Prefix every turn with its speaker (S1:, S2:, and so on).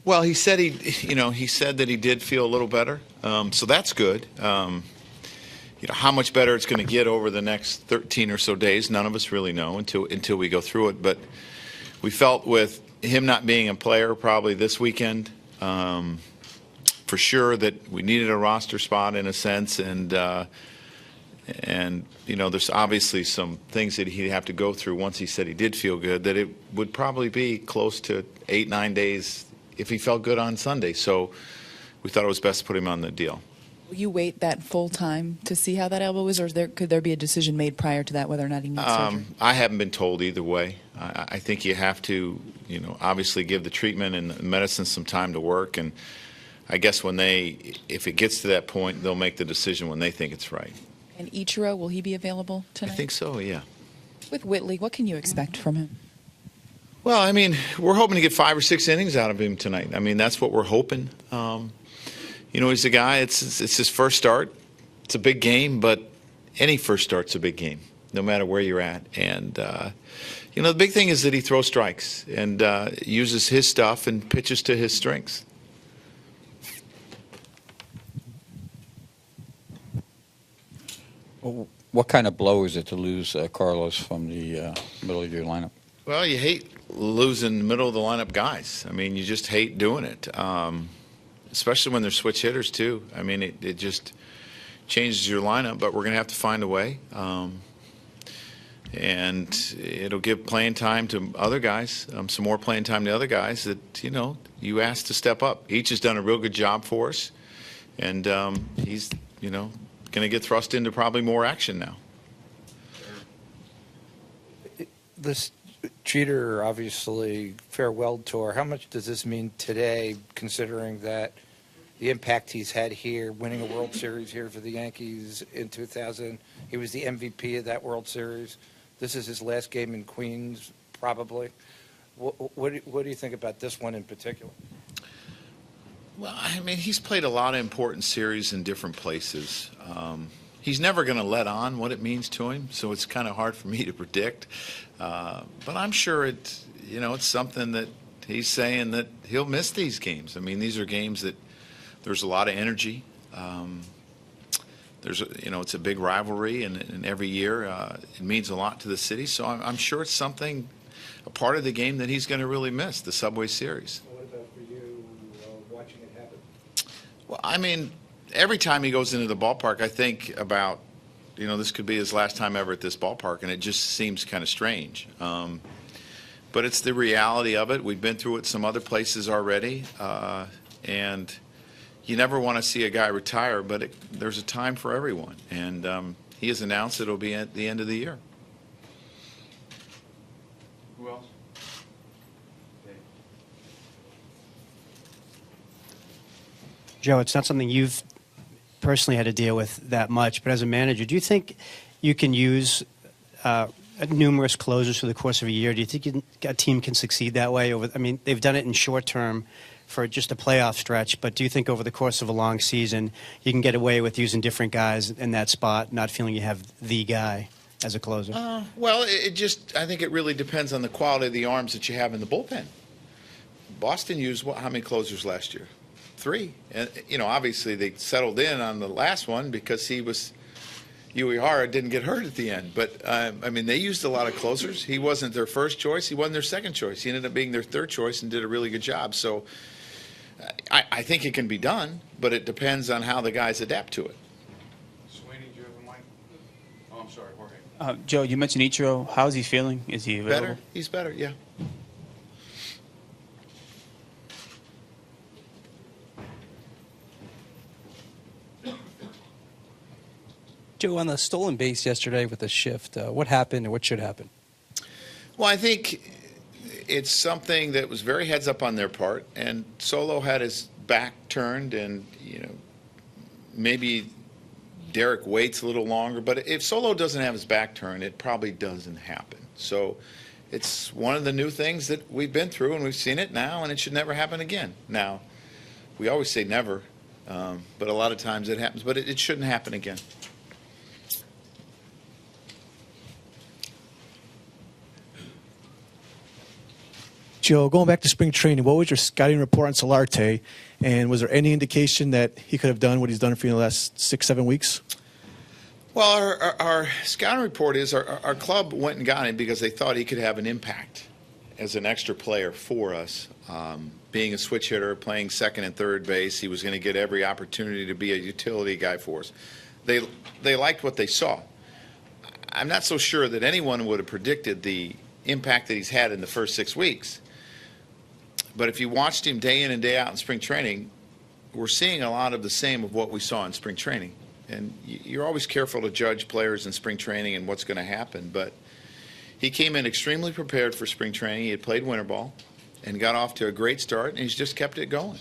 S1: Well, he said he said that he did feel a little better, so that's good. How much better it's going to get over the next 13 or so days, none of us really know until we go through it. But we felt with him not being a player probably this weekend, for sure that we needed a roster spot in a sense, and there's obviously some things that he'd have to go through once he said he did feel good, that it would probably be close to 8-9 days if he felt good on Sunday. So we thought it was best to put him on the deal.
S2: Will you wait that full time to see how that elbow is, or could there be a decision made prior to that whether or not he needs surgery?
S1: I haven't been told either way. I think you have to, obviously give the treatment and the medicine some time to work. And I guess if it gets to that point, they'll make the decision when they think it's right.
S2: And Ichiro, will he be available tonight?
S1: I think so, yeah.
S2: With Whitley, what can you expect from him?
S1: Well, we're hoping to get 5 or 6 innings out of him tonight. That's what we're hoping. He's a guy, it's his first start. It's a big game, but any first start's a big game, no matter where you're at. And, the big thing is that he throws strikes and uses his stuff and pitches to his strengths.
S3: What kind of blow is it to lose Carlos from the middle of your lineup?
S1: Well, you hate losing middle of the lineup guys. You just hate doing it, especially when they're switch hitters too. It just changes your lineup, but we're going to have to find a way. And it'll give playing time to other guys, some more playing time to other guys that, you asked to step up. Each has done a real good job for us, and he's, going to get thrust into probably more action now.
S4: This Jeter, obviously, farewell tour. How much does this mean today, considering that the impact he's had here, winning a World Series here for the Yankees in 2000? He was the MVP of that World Series. This is his last game in Queens, probably. What do you think about this one in particular?
S1: Well, he's played a lot of important series in different places. He's never going to let on what it means to him, so it's kind of hard for me to predict. But I'm sure it's something that he's saying that he'll miss these games. These are games that there's a lot of energy. It's a big rivalry, and every year it means a lot to the city. So I'm sure it's a part of the game that he's going to really miss, the Subway Series.
S4: What about for you, watching it happen?
S1: Well, every time he goes into the ballpark, I think about, this could be his last time ever at this ballpark, and it just seems kind of strange. But it's the reality of it. We've been through it some other places already, and you never want to see a guy retire, but there's a time for everyone. And he has announced it'll be at the end of the year.
S5: Who else?
S6: Joe, it's not something you've personally had to deal with that much, but as a manager, do you think you can use numerous closers through the course of a year? Do you think a team can succeed that way? They've done it in short term for just a playoff stretch, but do you think over the course of a long season you can get away with using different guys in that spot, not feeling you have the guy as a closer?
S1: Well, I think it really depends on the quality of the arms that you have in the bullpen. Boston used how many closers last year? 3. And, obviously they settled in on the last one because Uehara didn't get hurt at the end. But, they used a lot of closers. He wasn't their first choice. He wasn't their second choice. He ended up being their third choice and did a really good job. So I think it can be done, but it depends on how the guys adapt to it.
S5: Sweeney, do you have a mic? Oh, I'm sorry, Jorge.
S7: Joe, you mentioned Ichiro. How's he feeling? Is he available?
S1: Better? He's better, yeah.
S8: Joe, on the stolen base yesterday with the shift, what happened and what should happen?
S1: Well, I think it's something that was very heads up on their part, and Solo had his back turned, and maybe Derek waits a little longer. But if Solo doesn't have his back turned, it probably doesn't happen. So it's one of the new things that we've been through, and we've seen it now, and it should never happen again. Now, we always say never, but a lot of times it happens. But it shouldn't happen again.
S9: Joe, going back to spring training, what was your scouting report on Solarte, and was there any indication that he could have done what he's done for you in the last 6-7 weeks?
S1: Well, our scouting report is our club went and got him because they thought he could have an impact as an extra player for us. Being a switch hitter, playing second and third base, he was going to get every opportunity to be a utility guy for us. They liked what they saw. I'm not so sure that anyone would have predicted the impact that he's had in the first 6 weeks. But if you watched him day in and day out in spring training, we're seeing a lot of the same of what we saw in spring training. And you're always careful to judge players in spring training and what's going to happen. But he came in extremely prepared for spring training. He had played winter ball and got off to a great start, and he's just kept it going.